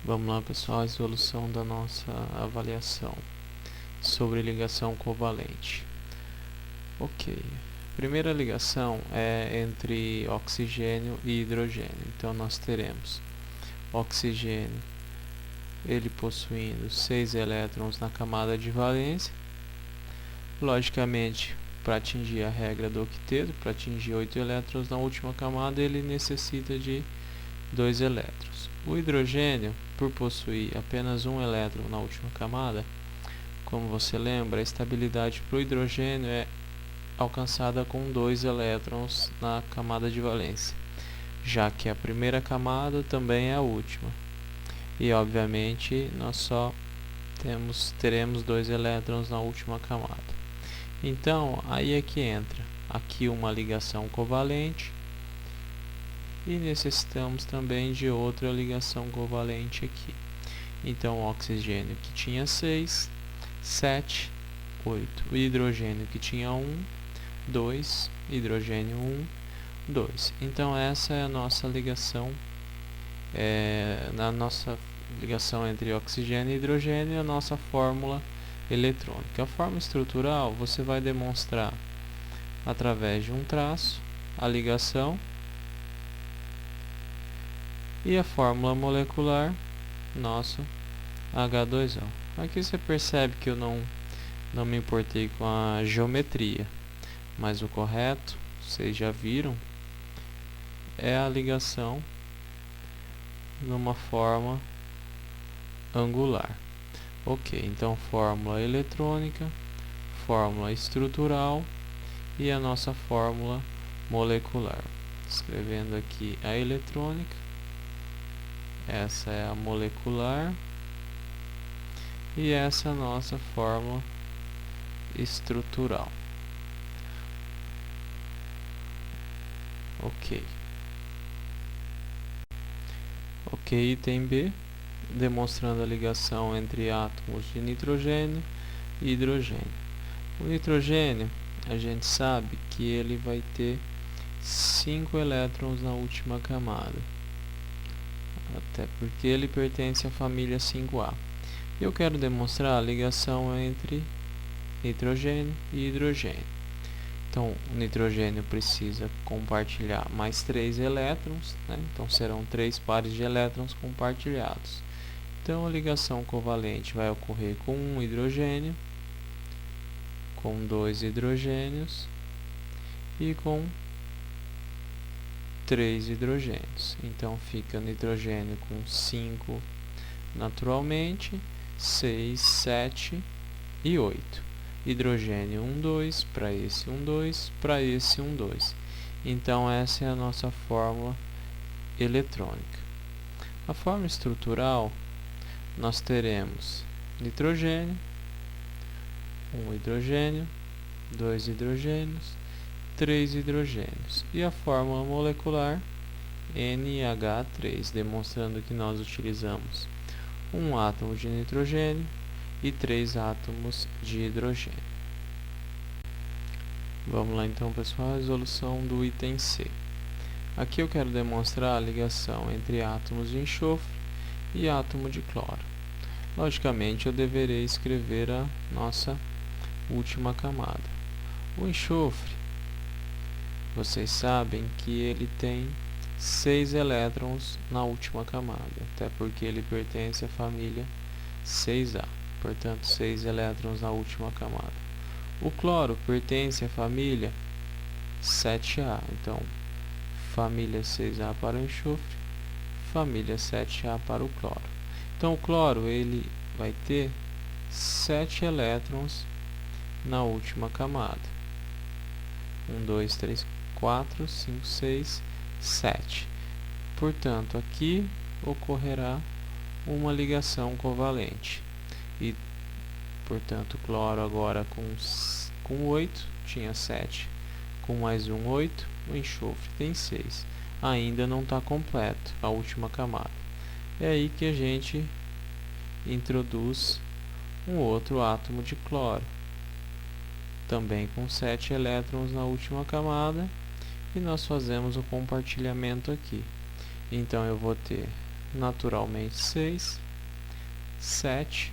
Vamos lá, pessoal, a resolução da nossa avaliação sobre ligação covalente. Ok, primeira ligação é entre oxigênio e hidrogênio. Então nós teremos oxigênio, ele possuindo 6 elétrons na camada de valência. Logicamente, para atingir a regra do octeto, para atingir 8 elétrons na última camada, ele necessita de 2 elétrons. O hidrogênio, por possuir apenas um elétron na última camada, como você lembra, a estabilidade para o hidrogênio é alcançada com 2 elétrons na camada de valência, já que a primeira camada também é a última. E obviamente nós só teremos 2 elétrons na última camada. Então aí é que entra aqui uma ligação covalente. E necessitamos também de outra ligação covalente aqui. Então, o oxigênio que tinha 6, 7, 8. O hidrogênio que tinha 1, 2. Hidrogênio 1, 2. Então, essa é a nossa ligação. Na nossa ligação entre oxigênio e hidrogênio, a nossa fórmula eletrônica. A forma estrutural você vai demonstrar através de um traço a ligação. E a fórmula molecular, nosso H2O. Aqui você percebe que eu não me importei com a geometria, mas o correto, vocês já viram, é a ligação numa forma angular. Ok, então fórmula eletrônica, fórmula estrutural e a nossa fórmula molecular. Escrevendo aqui a eletrônica. Essa é a molecular e essa é a nossa fórmula estrutural. Ok. Ok, item B, demonstrando a ligação entre átomos de nitrogênio e hidrogênio. O nitrogênio, a gente sabe que ele vai ter 5 elétrons na última camada. Até porque ele pertence à família 5A. Eu quero demonstrar a ligação entre nitrogênio e hidrogênio. Então, o nitrogênio precisa compartilhar mais 3 elétrons, né? Então serão 3 pares de elétrons compartilhados. Então, a ligação covalente vai ocorrer com um hidrogênio, com 2 hidrogênios e com 3 hidrogênios. Então fica nitrogênio com 5 naturalmente, 6, 7 e 8. Hidrogênio 1, 2, para esse 1, 2, para esse 1, 2. Então essa é a nossa fórmula eletrônica. A fórmula estrutural, nós teremos nitrogênio, 1 hidrogênio, 2 hidrogênios, 3 hidrogênios. E a fórmula molecular NH3, demonstrando que nós utilizamos um átomo de nitrogênio e 3 átomos de hidrogênio. Vamos lá então, pessoal, a resolução do item C. Aqui eu quero demonstrar a ligação entre átomos de enxofre e átomo de cloro. Logicamente, eu deverei escrever a nossa última camada. O enxofre, vocês sabem que ele tem 6 elétrons na última camada, até porque ele pertence à família 6A, portanto 6 elétrons na última camada. O cloro pertence à família 7A, então família 6A para o enxofre, família 7A para o cloro. Então o cloro ele vai ter 7 elétrons na última camada. 1, 2, 3, 4, 5, 6, 7. Portanto, aqui ocorrerá uma ligação covalente. E, portanto, cloro agora com 8, tinha 7, com mais 1, 8, o enxofre tem 6. Ainda não está completo a última camada. É aí que a gente introduz um outro átomo de cloro, também com 7 elétrons na última camada, e nós fazemos o compartilhamento aqui. Então eu vou ter naturalmente 6, 7,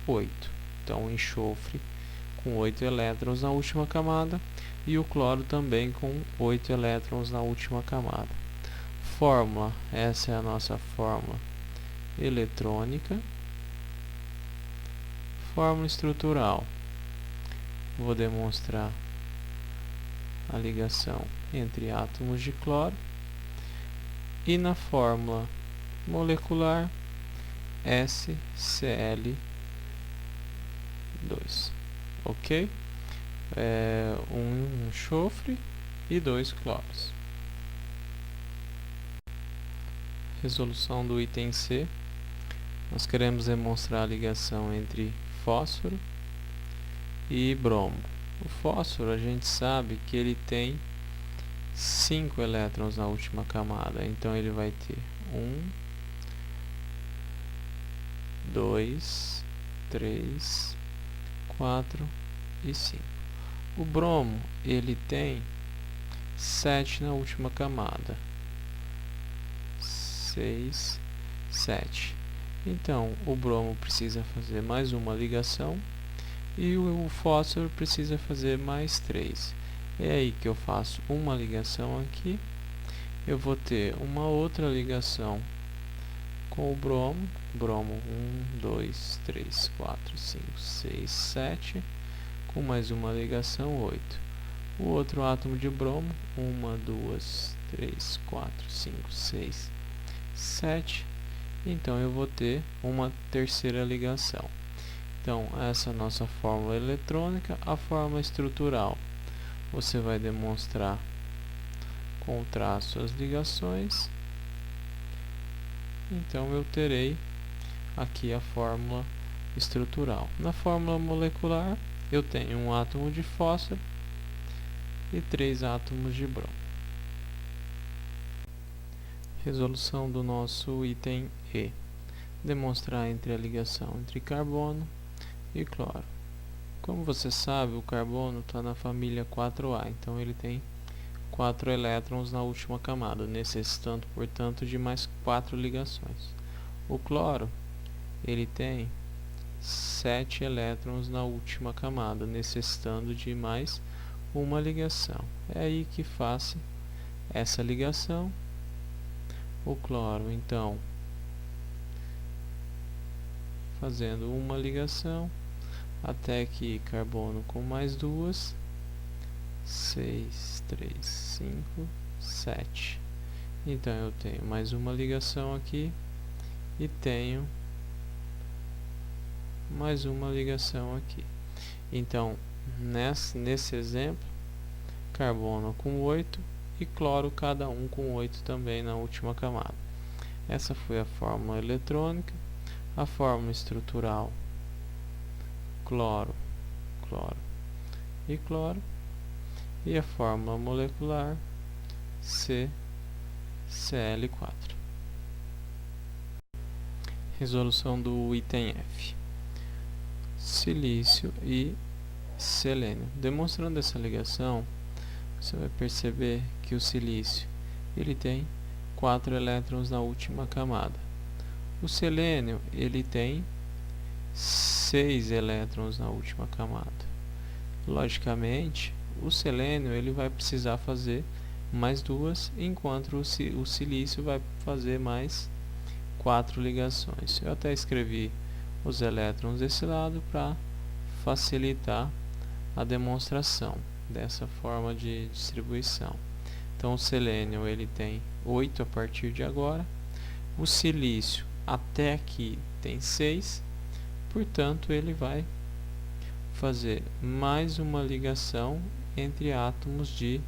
8. Então, o enxofre com 8 elétrons na última camada e o cloro também com 8 elétrons na última camada. Fórmula, essa é a nossa fórmula eletrônica. Fórmula estrutural, vou demonstrar a ligação entre átomos de cloro. E na fórmula molecular, SCl2, ok? Um enxofre e 2 cloros. Resolução do item C. Nós queremos demonstrar a ligação entre fósforo e bromo. O fósforo, a gente sabe que ele tem 5 elétrons na última camada, então ele vai ter 1, 2, 3, 4 e 5. O bromo, ele tem 7 na última camada, 6, 7. Então, o bromo precisa fazer mais uma ligação e o fósforo precisa fazer mais 3. É aí que eu faço uma ligação aqui. Eu vou ter uma outra ligação com o bromo. Bromo 1, 2, 3, 4, 5, 6, 7. Com mais uma ligação 8. O outro átomo de bromo. 1, 2, 3, 4, 5, 6, 7. Então, eu vou ter uma terceira ligação. Então, essa é a nossa fórmula eletrônica. A fórmula estrutural, você vai demonstrar com o traço as ligações. Então, eu terei aqui a fórmula estrutural. Na fórmula molecular, eu tenho um átomo de fósforo e 3 átomos de bromo. Resolução do nosso item E. Demonstrar a ligação entre carbono e cloro. Como você sabe, o carbono está na família 4A, então ele tem 4 elétrons na última camada, necessitando, portanto, de mais 4 ligações. O cloro, ele tem 7 elétrons na última camada, necessitando de mais uma ligação. É aí que faço essa ligação. O cloro, então, fazendo uma ligação, até que carbono com mais 2, 6, 3, 5, 7. Então, eu tenho mais uma ligação aqui e tenho mais uma ligação aqui. Então, nesse exemplo, carbono com 8 e cloro cada um com 8 também na última camada. Essa foi a fórmula eletrônica. A fórmula estrutural, cloro, cloro e cloro. E a fórmula molecular, CCl4. Resolução do item F. Silício e selênio. Demonstrando essa ligação, você vai perceber que o silício ele tem 4 elétrons na última camada. O selênio ele tem 6 elétrons na última camada. Logicamente, o selênio ele vai precisar fazer mais 2, enquanto o silício vai fazer mais 4 ligações. Eu até escrevi os elétrons desse lado para facilitar a demonstração dessa forma de distribuição. Então, o selênio ele tem 8 a partir de agora. O silício até aqui tem 6. Portanto, ele vai fazer mais uma ligação entre átomos de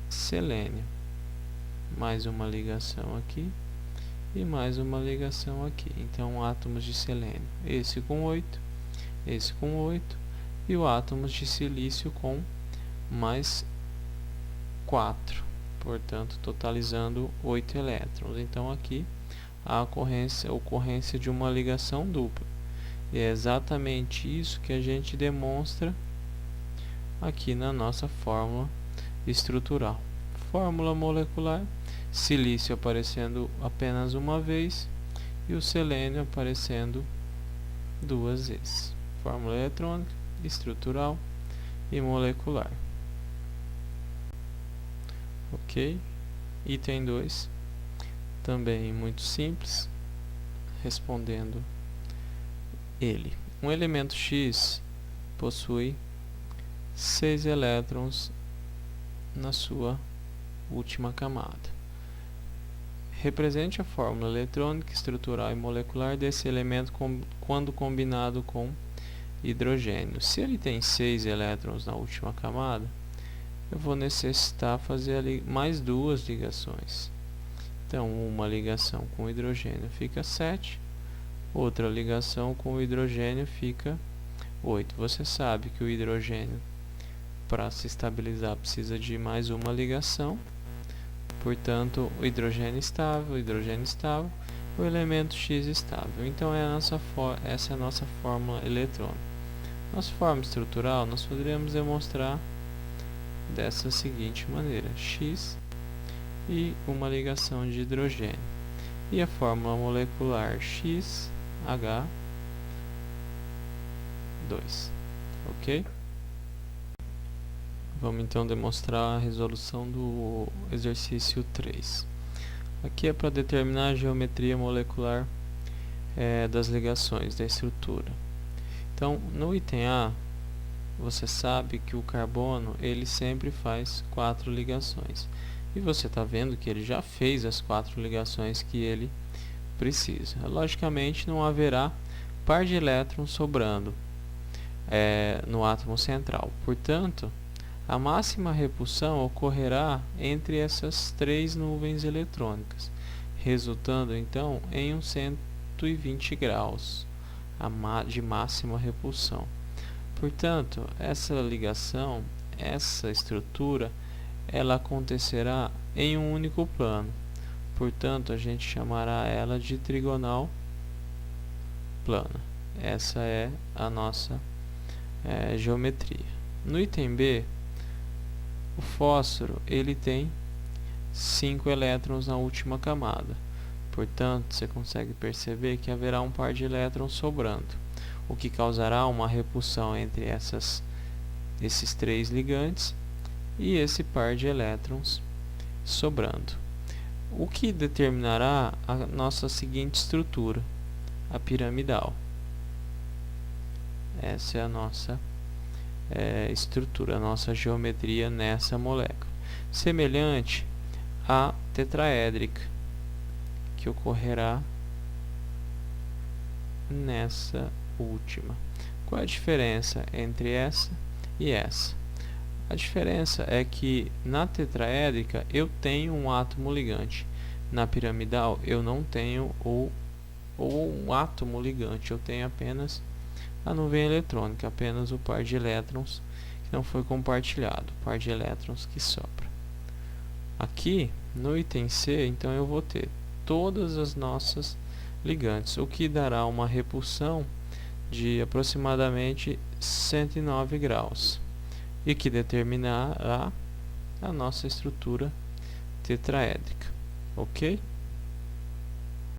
selênio. Mais uma ligação aqui e mais uma ligação aqui. Então, átomos de selênio, esse com 8, esse com 8 e o átomos de silício com mais 4, portanto, totalizando 8 elétrons. Então, aqui a ocorrência de uma ligação dupla. E é exatamente isso que a gente demonstra aqui na nossa fórmula estrutural. Fórmula molecular, silício aparecendo apenas uma vez e o selênio aparecendo duas vezes. Fórmula eletrônica, estrutural e molecular. Ok? Item 2, também muito simples, respondendo ele. Um elemento X possui 6 elétrons na sua última camada. Represente a fórmula eletrônica, estrutural e molecular desse elemento quando combinado com hidrogênio. Se ele tem 6 elétrons na última camada, eu vou necessitar fazer ali mais duas ligações. Então, uma ligação com o hidrogênio fica 7, outra ligação com o hidrogênio fica 8. Você sabe que o hidrogênio, para se estabilizar, precisa de mais uma ligação. Portanto, o hidrogênio estável, o elemento X estável. Então, essa é a nossa fórmula eletrônica. Nossa fórmula estrutural, nós poderíamos demonstrar dessa seguinte maneira: X e uma ligação de hidrogênio. E a fórmula molecular XH2. Ok? Vamos então demonstrar a resolução do exercício 3. Aqui é para determinar a geometria molecular das ligações da estrutura. Então, no item A, você sabe que o carbono ele sempre faz 4 ligações. E você está vendo que ele já fez as 4 ligações que ele precisa. Logicamente, não haverá par de elétrons sobrando no átomo central. Portanto, a máxima repulsão ocorrerá entre essas 3 nuvens eletrônicas, resultando então em uns 120 graus de máxima repulsão. Portanto, essa ligação, essa estrutura, ela acontecerá em um único plano. Portanto, a gente chamará ela de trigonal plana. Essa é a nossa geometria. No item B, o fósforo ele tem 5 elétrons na última camada. Portanto, você consegue perceber que haverá um par de elétrons sobrando, o que causará uma repulsão entre esses 3 ligantes e esse par de elétrons sobrando, o que determinará a nossa seguinte estrutura, a piramidal. Essa é a nossa estrutura, a nossa geometria nessa molécula, semelhante à tetraédrica, que ocorrerá nessa última. Qual é a diferença entre essa e essa? A diferença é que na tetraédrica eu tenho um átomo ligante, na piramidal eu não tenho um átomo ligante, eu tenho apenas a nuvem eletrônica, apenas o par de elétrons que não foi compartilhado, o par de elétrons que sobra. Aqui no item C, então eu vou ter todas as nossas ligantes, o que dará uma repulsão de aproximadamente 109 graus e que determinará a nossa estrutura tetraédrica. Ok?